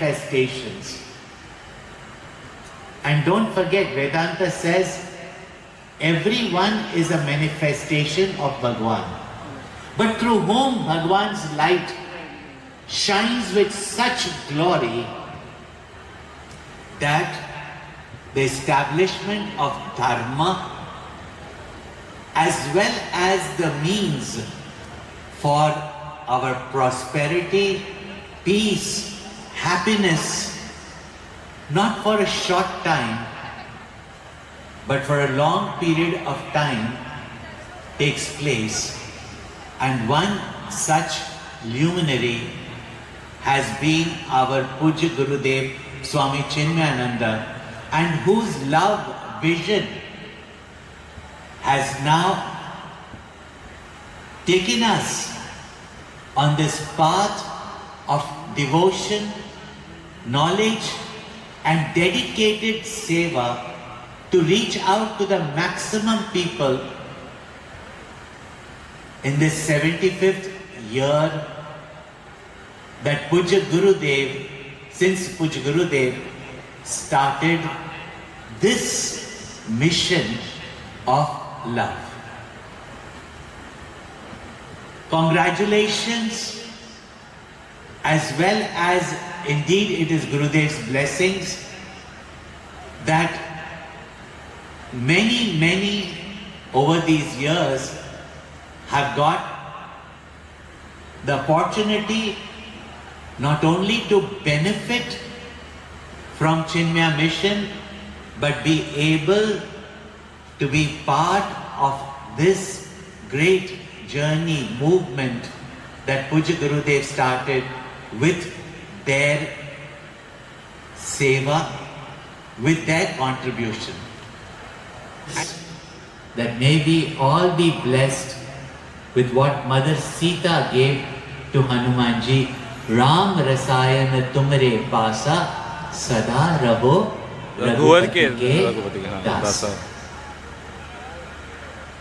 manifestations. And don't forget, Vedanta says everyone is a manifestation of Bhagwan. But through whom Bhagwan's light shines with such glory that the establishment of dharma as well as the means for our prosperity, peace, happiness, not for a short time, but for a long period of time takes place. And one such luminary has been our Pujya Gurudev Swami Chinmayananda, and whose love vision has now taken us on this path of devotion, knowledge and dedicated seva to reach out to the maximum people in this 75th year that Pujya Gurudev, since Pujya Gurudev started this mission of love. Congratulations, as well as indeed it is Gurudev's blessings that many over these years have got the opportunity not only to benefit from Chinmaya mission, but be able to be part of this great journey, movement that Pujya Gurudev started with their seva, with their contribution. That may we all be blessed with what Mother Sita gave to Hanumanji. Ram Rasayan Tumre Pasa Sada Raho Raghupati Ke Dasa.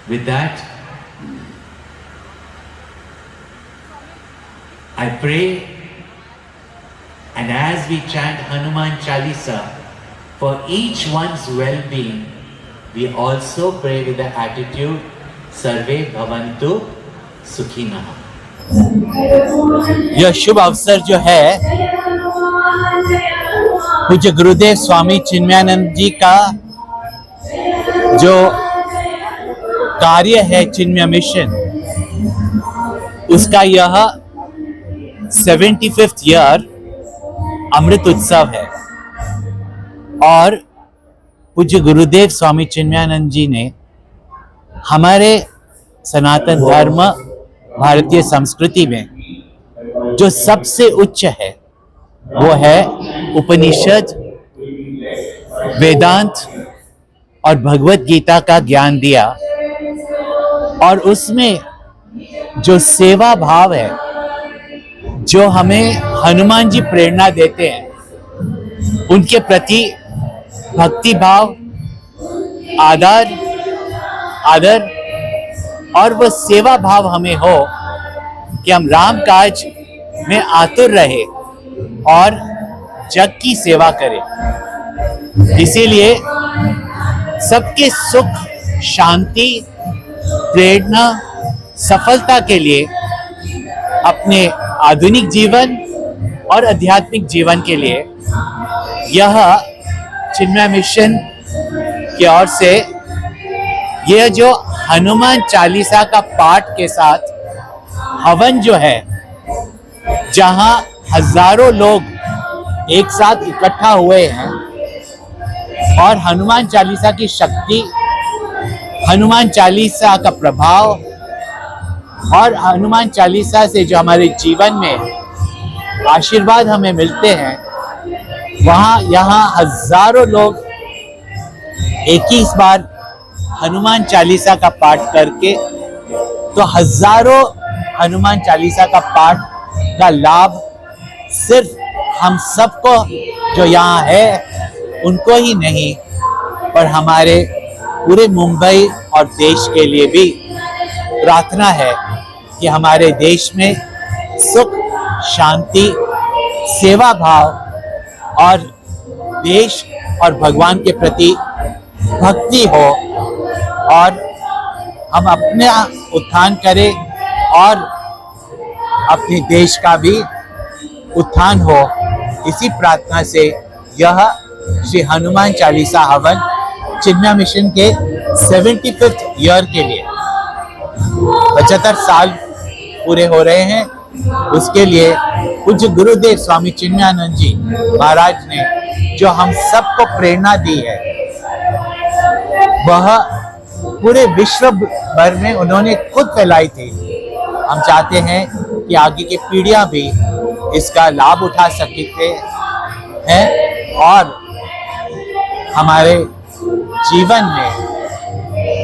With that, I pray, and as we chant Hanuman Chalisa for each one's well-being, we also pray with the attitude Sarve Bhavantu Sukhinah. यह शुभ अवसर जो है पूज्य गुरुदेव स्वामी चिन्मयानंद जी का जो कार्य है चिन्मय mission, उसका यह 75th ईयर अमृत उत्सव है। और पूज्य गुरुदेव स्वामी चिन्मयानंद जी ने हमारे सनातन धर्म, भारतीय संस्कृति में जो सबसे उच्च है वो है उपनिषद, वेदांत और भगवत गीता का ज्ञान दिया। और उसमें जो सेवा भाव है, जो हमें हनुमान जी प्रेरणा देते हैं, उनके प्रति भक्ति भाव, आदर और वो सेवा भाव हमें हो कि हम राम काज में आतुर रहे और जग की सेवा करें। इसीलिए सबके सुख, शांति, प्रेरणा, सफलता के लिए अपने आधुनिक जीवन और आध्यात्मिक जीवन के लिए यह चिन्मय मिशन की ओर से यह जो हनुमान चालीसा का पाठ के साथ हवन जो है, जहां हजारों लोग एक साथ इकट्ठा हुए हैं और हनुमान चालीसा की शक्ति, हनुमान चालीसा का प्रभाव और हनुमान चालीसा से जो हमारे जीवन में आशीर्वाद हमें मिलते हैं, वहाँ यहाँ हजारों लोग एक ही इस बार हनुमान चालीसा का पाठ करके, तो हजारों हनुमान चालीसा का पाठ का लाभ सिर्फ हम सबको जो यहाँ है उनको ही नहीं, पर हमारे पूरे मुंबई और देश के लिए भी प्रार्थना है कि हमारे देश में सुख, शांति, सेवा भाव और देश और भगवान के प्रति भक्ति हो और हम अपना उत्थान करें और अपने देश का भी उत्थान हो। इसी प्रार्थना से यह श्री हनुमान चालीसा हवन चिन्मय मिशन के 75th ईयर के लिए 75 साल पूरे हो रहे हैं, उसके लिए पूज्य गुरुदेव स्वामी चिन्मयानंद जी महाराज ने जो हम सबको प्रेरणा दी है, वह पूरे विश्व भर में उन्होंने खुद फैलाई थी। हम चाहते हैं कि आगे की पीढ़ियां भी इसका लाभ उठा सकते हैं और हमारे जीवन में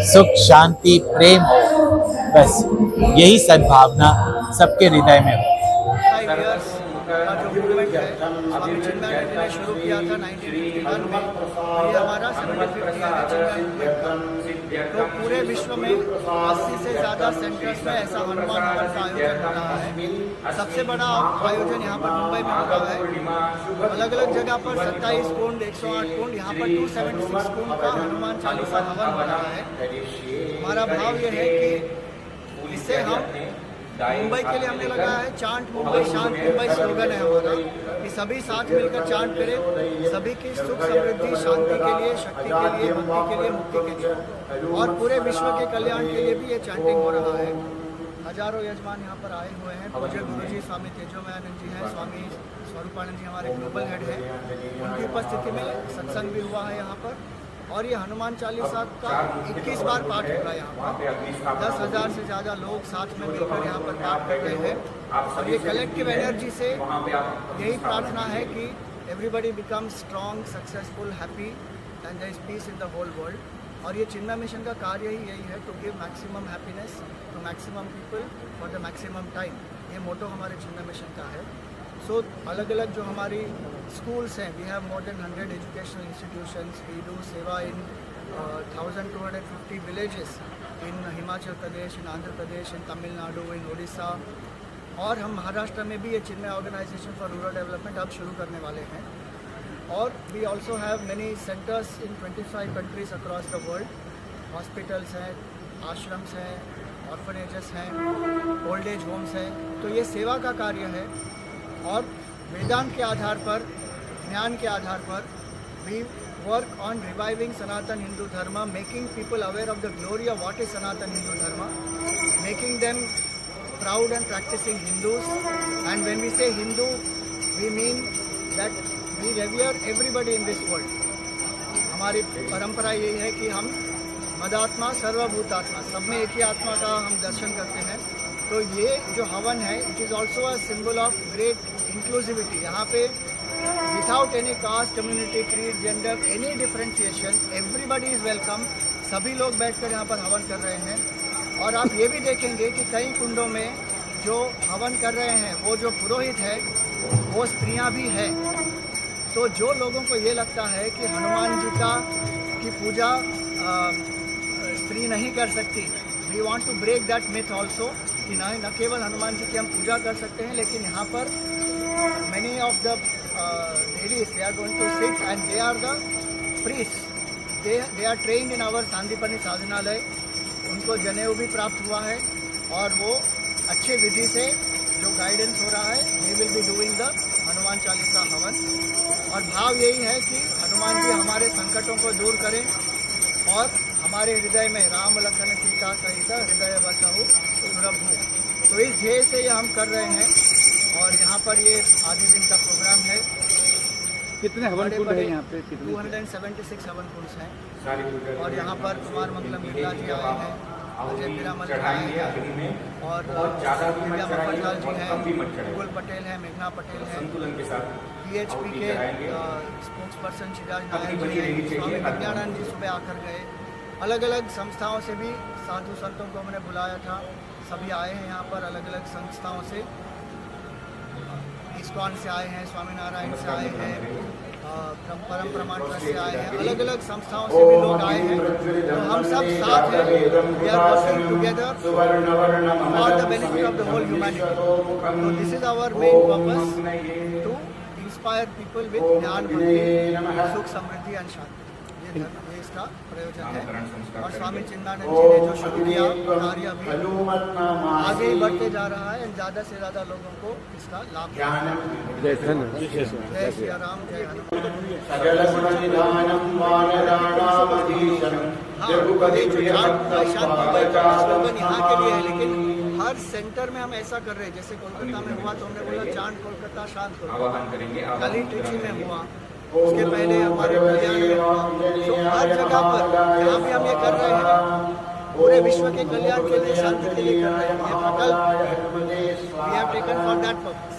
सुख शांति प्रेम हो, बस यही सद्भावना सबके हृदय में हो। का जो मूवमेंट है स्वामी चिन्मयानंद ने शुरू किया था 1951 में, ये हमारा 75th ईयर है चिन्मय मूवमेंट का। तो पूरे विश्व में 80 से ज़्यादा सेंटर्स में ऐसा हनुमान हवन का आयोजन हो रहा है। सबसे बड़ा आयोजन यहाँ पर मुंबई में हो रहा है। अलग अलग जगह पर 27 कुंड, 108 कुंड, यहाँ पर 276 कुंड का हनुमान चालीसा हवन हो रहा है। हमारा भाव ये है कि इससे हम मुंबई के लिए हमने लगाया है चांट मुंबई शांत मुंबई स्लोगन है हमारा, कि सभी साथ मिलकर चांट करें सभी की सुख समृद्धि शांति के लिए, शक्ति के लिए, भक्ति के लिए, मुक्ति के लिए और पूरे विश्व के कल्याण के लिए भी ये चैंटिंग हो रहा है। हजारों यजमान यहाँ पर आए हुए हैं। पूज्य गुरु जी स्वामी तेजोमयानंद जी हैं, स्वामी स्वरूपानंद जी हमारे ग्लोबल हेड हैं, उनकी उपस्थिति में सत्संग भी हुआ है यहाँ पर। और ये हनुमान चालीसा का 21 बार पाठ होगा यहाँ पर। 10,000 से ज़्यादा लोग साथ में मिलकर यहाँ पर पाठ करते हैं और ये कलेक्टिव एनर्जी से यही प्रार्थना है कि everybody become strong, successful, happy and there is peace in the whole world. और ये चिन्मय मिशन का कार्य ही यही है, to give maximum happiness to maximum people for the maximum time. ये मोटो हमारे चिन्मय मिशन का है। सो अलग अलग जो हमारी स्कूल्स हैं, we have more than 100 educational institutions, we do seva in 1250 villages in Himachal Pradesh, in Andhra Pradesh, in Tamil Nadu, in Orissa, और हम महाराष्ट्र में भी ये Chinmaya organisation for rural development अब शुरू करने वाले हैं। और we also have many centres in 25 countries across the world. Hospitals हैं, आश्रम्स हैं, ऑर्फनेजेस हैं, ओल्ड एज होम्स हैं। तो ये सेवा का कार्य है और वेदांत के आधार पर, ज्ञान के आधार पर we work on reviving Sanatan Hindu dharma, making people aware of the glory of what is Sanatan Hindu dharma, making them proud and practising Hindus. And when we say Hindu we mean that we revere everybody in this world. हमारी परंपरा यही है कि हम मदात्मा सर्वभूतात्मा, सब में एक ही आत्मा का हम दर्शन करते हैं। तो ये जो हवन है it is also a symbol of great inclusivity. यहाँ पे without any caste, community, creed, gender, any differentiation, everybody is welcome. सभी लोग बैठकर यहाँ पर हवन कर रहे हैं। और आप ये भी देखेंगे कि कई कुंडों में जो हवन कर रहे हैं वो जो पुरोहित है वो स्त्रियाँ भी हैं। तो जो लोगों को ये लगता है कि हनुमान जी की पूजा स्त्री नहीं कर सकती, we want to break that myth also, कि न केवल हनुमान जी की हम पूजा कर सकते हैं, लेकिन यहाँ पर many of the ladies they are going to sit and they are the priest, they are trained in our Sandipani Sadhanalaya. उनको जनेऊ भी प्राप्त हुआ है और वो अच्छे विधि से जो गाइडेंस हो रहा है, we will be doing the Hanuman Chalisa havan. और भाव यही है कि हनुमान जी हमारे संकटों को दूर करें और हमारे हृदय में राम लखन सीता सहित हृदय बसहु सुरभु। तो इस ध्येय से ये हम कर रहे हैं और यहाँ पर ये आधे दिन का प्रोग्राम है। कितने हवन कुंड है यहाँ पे? 276 हवन कुंड हैं और यहाँ पर कुमार मंगलम बिरला जी आए हैं, अजय पीरामल जी आए हैं और दिव्या मफतलाल जी हैं, मुकुल पटेल हैं, मेघना पटेल हैं, PHP के स्पोक्स पर्सन शिराज नायक जी हैं, स्वामी विज्ञानंद जी सुबह आकर गए। अलग अलग संस्थाओं से भी साधु संतों को हमने बुलाया था, सभी आए हैं यहाँ पर। अलग अलग संस्थाओं से, इस्कॉन से आए हैं, स्वामीनारायण से आए हैं, परम प्रमाण ट्रस्ट से आए हैं, अलग अलग संस्थाओं से भी लोग आए हैं। तो हम सब साथ हैं, we are working together for the benefit of the whole humanity. तो this is our main purpose, to inspire people with gyan bhakti सुख समृद्धि एंड शांति। ये इसका प्रयोजन है। और स्वामी चिन्मयानंद जी ने जो शुरू किया कार्य अभी आगे ही बढ़ते जा रहा है। ज़्यादा से ज़्यादा लोगों को इसका लाभ मिलेगा। जय श्री राम, जय हनुमान। शांतिमय का स्लोगन यहाँ के लिए है, लेकिन हर सेंटर में हम ऐसा कर रहे हैं। जैसे कोलकाता में हुआ तो हमने बोला चांद कोलकाता शांत कोलकाता, कल ही ट्रिची में हुआ, उसके पहले हमारे कल्याण में हुआ। तो हर जगह पर जहाँ भी हम ये कर रहे हैं पूरे विश्व के कल्याण के लिए, शांति के लिए कर रहे हैं। ये प्रकल्प we have taken for that purpose.